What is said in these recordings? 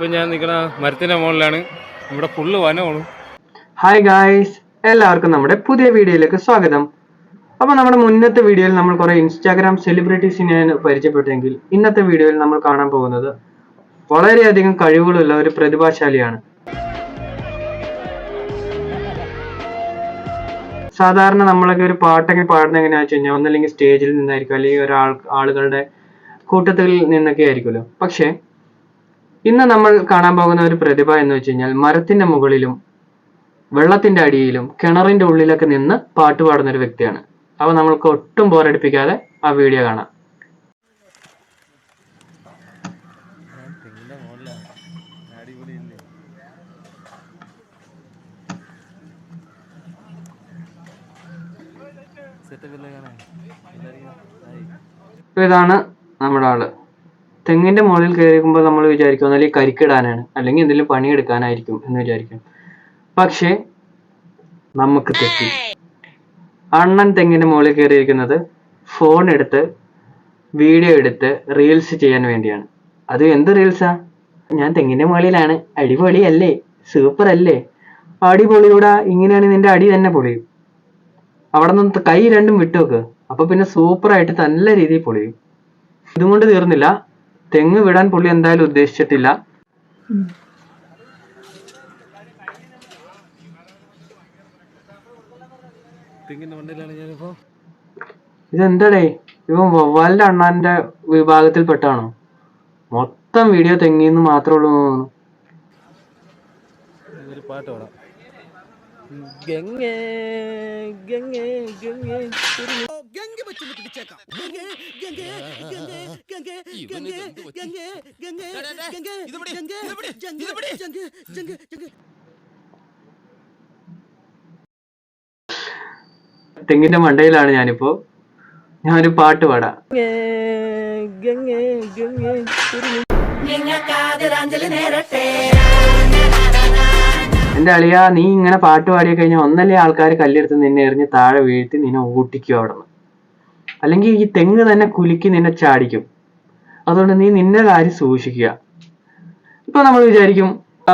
ഇപ്പം ഞാൻ നിൽക്കുന്ന മരത്തിൻ്റെ മുകളിലാണ്. ഇവിടെ ഫുള്ള് വനമാണ്. ഹായ് ഗായ്സ്, എല്ലാവർക്കും നമ്മുടെ പുതിയ വീഡിയോയിലേക്ക് സ്വാഗതം. അപ്പോൾ നമ്മുടെ മുന്നത്തെ വീഡിയോയിൽ നമ്മൾ കുറേ ഇൻസ്റ്റാഗ്രാം സെലിബ്രിറ്റീസിനെ പരിചയപ്പെട്ടെങ്കിൽ ഇന്നത്തെ വീഡിയോയിൽ നമ്മൾ കാണാൻ പോകുന്നത് വളരെയധികം കഴിവുകളുള്ള ഒരു പ്രതിഭാശാലിയാണ്. സാധാരണ നമ്മളൊക്കെ ഒരു പാട്ടൊക്കെ പാടുന്ന എങ്ങനെയാണെന്ന് വെച്ച് കഴിഞ്ഞാൽ ഒന്നല്ലെങ്കിൽ സ്റ്റേജിൽ നിന്നായിരിക്കും, അല്ലെങ്കിൽ ആളുകളുടെ കൂട്ടത്തിൽ നിന്നൊക്കെ ആയിരിക്കുമല്ലോ. പക്ഷേ ഇന്ന് നമ്മൾ കാണാൻ പോകുന്ന ഒരു പ്രതിഭ എന്ന് വെച്ച് കഴിഞ്ഞാൽ മരത്തിന്റെ മുകളിലും വെള്ളത്തിന്റെ അടിയിലും കിണറിന്റെ ഉള്ളിലൊക്കെ നിന്ന് പാട്ട് പാടുന്ന ഒരു വ്യക്തിയാണ്. അപ്പോൾ നമ്മൾക്ക് ഒട്ടും ബോറടിപ്പിക്കാതെ ആ വീഡിയോ കാണാം. ഇതാണ് നമ്മുടെ ആള്. തെങ്ങിന്റെ മുകളിൽ കയറിക്കുമ്പോൾ നമ്മൾ വിചാരിക്കും ഒന്നല്ലെങ്കിൽ കരിക്കിടാനാണ്, അല്ലെങ്കിൽ എന്തെങ്കിലും പണിയെടുക്കാനായിരിക്കും എന്ന് വിചാരിക്കും. പക്ഷേ നമുക്ക് തെറ്റി. അണ്ണൻ തെങ്ങിന്റെ മുകളിൽ കയറിയിരിക്കുന്നത് ഫോൺ എടുത്ത് വീഡിയോ എടുത്ത് റീൽസ് ചെയ്യാൻ വേണ്ടിയാണ്. അത് എന്ത് റീൽസാ? ഞാൻ തെങ്ങിന്റെ മുകളിലാണ്, അടിപൊളി അല്ലേ, സൂപ്പർ അല്ലേ, അടിപൊളിയൂടാ, ഇങ്ങനെയാണ് നിന്റെ അടി തന്നെ പൊളിയും. അവിടെ നിന്ന് കൈ രണ്ടും വിട്ടുവെക്ക്, അപ്പൊ പിന്നെ സൂപ്പറായിട്ട് നല്ല രീതിയിൽ പൊളിയും. ഇതും കൊണ്ട് തീർന്നില്ല, തെങ്ങ് വിടാൻ പുള്ളി എന്തായാലും ഉദ്ദേശിച്ചിട്ടില്ല. ഇതെന്താടേ, ഇവൻ വവ്വാലിന്റെ അണ്ണാന്റെ വിഭാഗത്തിൽപ്പെട്ടാണോ? മൊത്തം വീഡിയോ തെങ്ങിന്ന് മാത്രമേ ഉള്ളൂ തോന്നുന്നു. തെങ്ങിന്റെ മണ്ടയിലാണ് ഞാനിപ്പോ. ഞാനൊരു പാട്ട് പാടാം. എന്റെ അളിയ, നീ ഇങ്ങനെ പാട്ട് പാടി കഴിഞ്ഞാൽ ഒന്നല്ലേ ആൾക്കാർ കല്ലെടുത്ത് നിന്നെ എറിഞ്ഞ് താഴെ വീഴ്ത്തി നിന്നെ ഓട്ടിക്കും അവിടെ നിന്ന്, അല്ലെങ്കിൽ ഈ തെങ്ങ് തന്നെ കുലുക്കി നിന്നെ ചാടിക്കും. അതുകൊണ്ട് നീ നിന്റെ കാര്യം സൂക്ഷിക്കുക. ഇപ്പൊ നമ്മൾ വിചാരിക്കും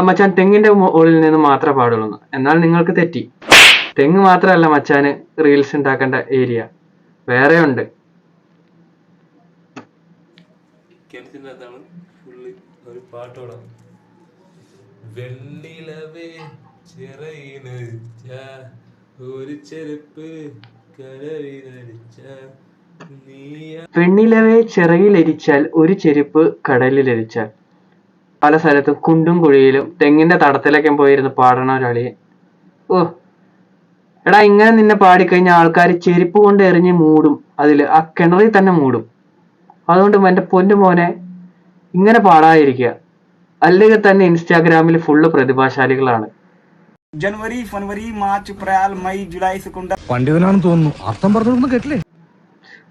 മച്ചാൻ തെങ്ങിന്റെ മുകളിൽ നിന്ന് മാത്രമേ പാടുള്ളൂ. എന്നാൽ നിങ്ങൾക്ക് തെറ്റി. തെങ്ങ് മാത്രമല്ല മച്ചാന് റീൽസ് ഉണ്ടാക്കേണ്ട ഏരിയ, വേറെ ഉണ്ട്. പെണ്ണിലവേ ചിറകിലരിച്ചാൽ ഒരു ചെരുപ്പ് കടലിലരിച്ചാൽ. പല സ്ഥലത്തും കുണ്ടും കുഴിയിലും തെങ്ങിന്റെ തടത്തിലൊക്കെ പോയിരുന്ന് പാടണ ഒരാളിയെ. ഓ എടാ, ഇങ്ങനെ നിന്നെ പാടിക്കഴിഞ്ഞാൽ ആൾക്കാർ ചെരുപ്പ് കൊണ്ട് എറിഞ്ഞ് മൂടും, അതില് ആ കിണറിൽ തന്നെ മൂടും. അതുകൊണ്ട് എന്റെ പൊന്നു മോനെ, ഇങ്ങനെ പാടാതിരിക്കുക, അല്ലെങ്കിൽ തന്നെ ഇൻസ്റ്റാഗ്രാമിൽ ഫുള്ള് പ്രതിഭാശാലികളാണ്. ജനുവരി, ഫെബ്രുവരി, മാർച്ച്, ഏപ്രിൽ, മെയ്, ജൂലൈ, പണ്ഡിതനാണെന്ന് തോന്നുന്നു. അർത്ഥം പറഞ്ഞൊന്നും കേട്ടില്ലേ?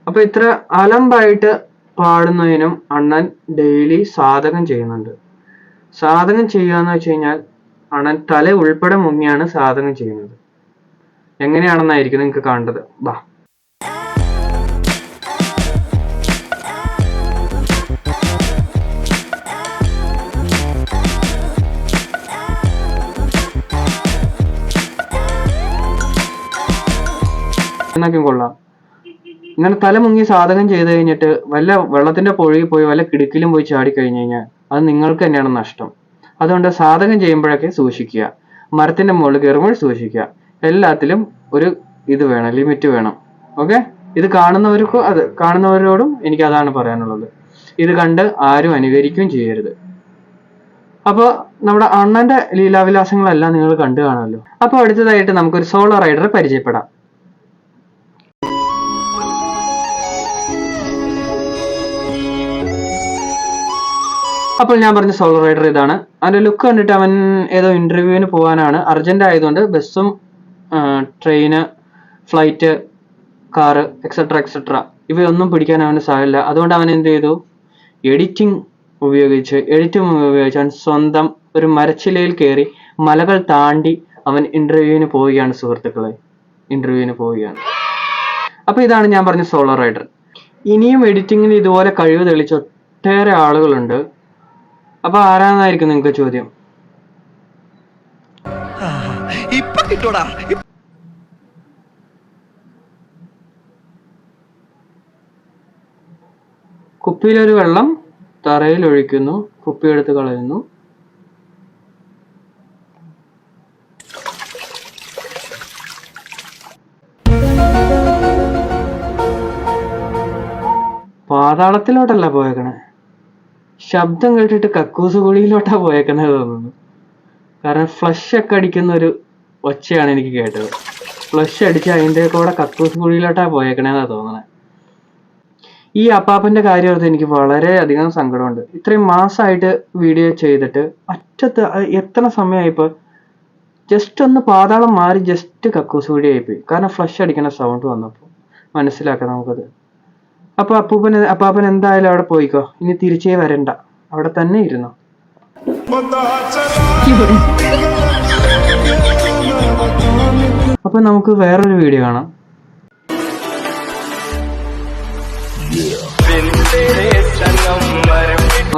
അപ്പൊ ഇത്ര അലമ്പായിട്ട് പാടുന്നതിനും അണ്ണൻ ഡെയിലി സാധകം ചെയ്യുന്നുണ്ട്. സാധകം ചെയ്യാന്ന് വെച്ച് കഴിഞ്ഞാൽ അണ്ണൻ തല ഉൾപ്പെടെ മുങ്ങിയാണ് സാധകം ചെയ്യുന്നത്. എങ്ങനെയാണെന്നായിരിക്കും നിങ്ങൾക്ക് കാണേണ്ടത്. ബാ. എന്നൊക്കെ കൊള്ളാം. ഇങ്ങനെ തല മുങ്ങി സാധകം ചെയ്ത് കഴിഞ്ഞിട്ട് വല്ല വെള്ളത്തിന്റെ പുഴയിൽ പോയി വല്ല കിടുക്കിലും പോയി ചാടി കഴിഞ്ഞു കഴിഞ്ഞാൽ അത് നിങ്ങൾക്ക് തന്നെയാണ് നഷ്ടം. അതുകൊണ്ട് സാധകം ചെയ്യുമ്പോഴൊക്കെ സൂക്ഷിക്കുക, മരത്തിന്റെ മുകളിൽ കയറുമ്പോൾ സൂക്ഷിക്കുക. എല്ലാത്തിലും ഒരു ഇത് വേണം, ലിമിറ്റ് വേണം. ഓക്കെ, ഇത് കാണുന്നവരോടും എനിക്ക് അതാണ് പറയാനുള്ളത്. ഇത് കണ്ട് ആരും അനുകരിക്കുകയും ചെയ്യരുത്. അപ്പോൾ നമ്മുടെ അണ്ണന്റെ ലീലാവിലാസങ്ങളെല്ലാം നിങ്ങൾ കണ്ടു കാണുമല്ലോ. അപ്പോൾ അടുത്തതായിട്ട് നമുക്കൊരു സോളോ റൈഡറെ പരിചയപ്പെടാം. അപ്പോൾ ഞാൻ പറഞ്ഞ സോളോ റൈഡർ ഇതാണ്. അവന്റെ ലുക്ക് കണ്ടിട്ട് അവൻ ഏതോ ഇന്റർവ്യൂവിന് പോകാനാണ്. അർജന്റ് ആയതുകൊണ്ട് ബസ്സും ട്രെയിന്, ഫ്ലൈറ്റ്, കാറ് എക്സെട്ര ഇവയൊന്നും പിടിക്കാൻ അവന് സാധില്ല. അതുകൊണ്ട് അവൻ എന്ത് ചെയ്തു, എഡിറ്റിംഗ് ഉപയോഗിച്ച് അവൻ സ്വന്തം ഒരു മരച്ചിലയിൽ കയറി മലകൾ താണ്ടി അവൻ ഇന്റർവ്യൂവിന് പോവുകയാണ്. സുഹൃത്തുക്കളെ, ഇന്റർവ്യൂവിന് പോവുകയാണ്. അപ്പൊ ഇതാണ് ഞാൻ പറഞ്ഞ സോളോ റൈഡർ. ഇനിയും എഡിറ്റിങ്ങിന് ഇതുപോലെ കഴിവ് തെളിച്ച ഒട്ടേറെ ആളുകളുണ്ട്. അപ്പൊ ആരാന്നായിരിക്കും നിങ്ങൾക്ക് ചോദ്യം? കുപ്പിയിലൊരു വെള്ളം തറയിൽ ഒഴിക്കുന്നു, കുപ്പി എടുത്ത് കളയുന്നു. പാതാളത്തിലോട്ടല്ല പോയേക്കണേ, ശബ്ദം കേട്ടിട്ട് കക്കൂസ് കുഴിയിലോട്ടാ പോയേക്കണേ തോന്നുന്നു. കാരണം ഫ്ലഷ് ഒക്കെ അടിക്കുന്ന ഒരു ഒച്ചയാണ് എനിക്ക് കേട്ടത്. ഫ്ലഷ് അടിച്ച് അതിൻ്റെ കൂടെ കക്കൂസ് കുഴിയിലോട്ടാ പോയേക്കണേന്നാ തോന്നണേ. ഈ അപ്പാപ്പന്റെ കാര്യം ഓർത്ത് എനിക്ക് വളരെ അധികം സങ്കടമുണ്ട്. ഇത്രയും മാസമായിട്ട് വീഡിയോ ചെയ്തിട്ട് അറ്റത്ത് എത്ര സമയമായിപ്പോ ജസ്റ്റ് ഒന്ന് പാതാളം മാറി ജസ്റ്റ് കക്കൂസ് കുഴി ആയിപ്പോയി. കാരണം ഫ്ലഷ് അടിക്കുന്ന സൗണ്ട് വന്നപ്പോൾ മനസ്സിലാക്കാം നമുക്കത്. അപ്പൊ അപ്പാപ്പൻ എന്തായാലും അവിടെ പോയിക്കോ, ഇനി തിരിച്ചേ വരണ്ട, അവിടെ തന്നെ ഇരുന്നോ. അപ്പൊ നമുക്ക് വേറൊരു വീഡിയോ കാണാം.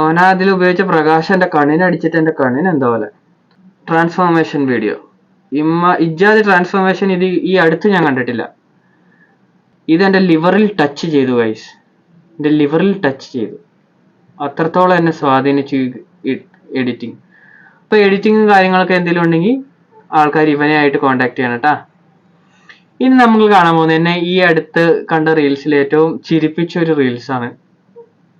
ഓനാ അതിൽ ഉപയോഗിച്ച പ്രകാശം എന്റെ കണ്ണിനടിച്ചിട്ട് എന്റെ കണ്ണിന് എന്താ പോലെ. ട്രാൻസ്ഫോർമേഷൻ വീഡിയോ ഇജാതി ട്രാൻസ്ഫോർമേഷൻ ഇത് ഈ അടുത്ത് ഞാൻ കണ്ടിട്ടില്ല. ഇതെന്റെ ലിവറിൽ ടച്ച് ചെയ്തു ഗൈസ്, എന്റെ ലിവറിൽ ടച്ച് ചെയ്തു. അത്രത്തോളം എന്നെ സ്വാധീനിച്ചു എഡിറ്റിംഗ്. അപ്പൊ എഡിറ്റിങ്ങും കാര്യങ്ങളൊക്കെ എന്തെങ്കിലും ഉണ്ടെങ്കിൽ ആൾക്കാർ ഇവനെ ആയിട്ട് കോണ്ടാക്ട് ചെയ്യണം കേട്ടാ. ഇനി നമ്മൾ കാണാൻ പോകുന്നത് എന്നെ ഈ അടുത്ത് കണ്ട റീൽസിൽ ഏറ്റവും ചിരിപ്പിച്ച ഒരു റീൽസാണ്.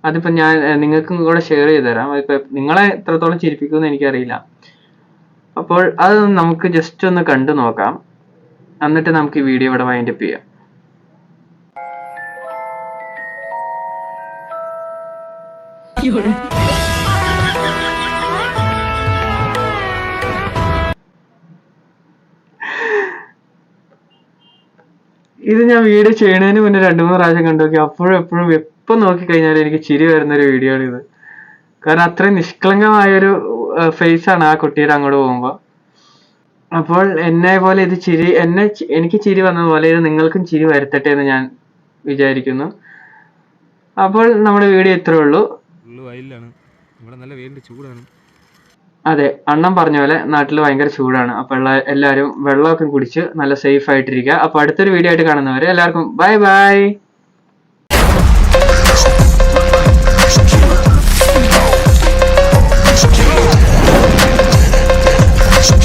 അതിപ്പോ ഞാൻ നിങ്ങൾക്കും കൂടെ ഷെയർ ചെയ്ത് തരാം. അതിപ്പോ നിങ്ങളെ എത്രത്തോളം ചിരിപ്പിക്കുമെന്ന് എനിക്കറിയില്ല. അപ്പോൾ അത് നമുക്ക് ജസ്റ്റ് ഒന്ന് കണ്ടു നോക്കാം, എന്നിട്ട് നമുക്ക് ഈ വീഡിയോ ഇവിടെ വൈൻഡപ്പ് ചെയ്യാം. ഇത് ഞാൻ വീഡിയോ ചെയ്യണതിന് മുന്നേ 2-3 പ്രാവശ്യം കണ്ടു നോക്കി. അപ്പോഴും എപ്പോഴും എപ്പോൾ നോക്കിക്കഴിഞ്ഞാലും എനിക്ക് ചിരി വരുന്നൊരു വീഡിയോ ആണ് ഇത്. കാരണം അത്രയും നിഷ്കളങ്കമായൊരു ഫേസ് ആണ് ആ കുട്ടിയുടെ അങ്ങോട്ട് പോകുമ്പോൾ. അപ്പോൾ എന്നെ പോലെ ഇത് എനിക്ക് ചിരി വന്നതുപോലെ ഇത് നിങ്ങൾക്കും ചിരി വരുത്തട്ടെ എന്ന് ഞാൻ വിചാരിക്കുന്നു. അപ്പോൾ നമ്മുടെ വീഡിയോ ഇത്രേ ഉള്ളൂ. അതെ, അണ്ണൻ പറഞ്ഞ പോലെ നാട്ടിൽ ഭയങ്കര ചൂടാണ്. അപ്പോൾ എല്ലാവരും വെള്ളമൊക്കെ കുടിച്ച് നല്ല സേഫ് ആയിട്ടിരിക്കുക. അപ്പോൾ അടുത്തൊരു വീഡിയോ ആയിട്ട് കാണുന്നവരെ എല്ലാവർക്കും ബൈ ബൈ.